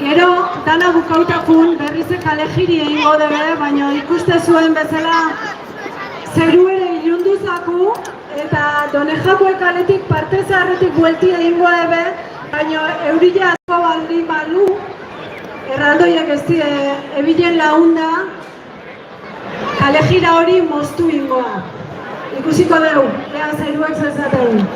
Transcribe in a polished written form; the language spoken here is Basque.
Gero, dana bukautafun, berrize kale jiri egingo debe, baina ikuste zuen bezala zeru ere ilunduzaku, eta Donejako kaletik parte zaharretik buelti egingo debe, baina eurila asko baldin balu, erraldoiek ez die ebilen launda, kale jira hori moztu ingoa. Ikusiko dugu, ea zeruek zezaten.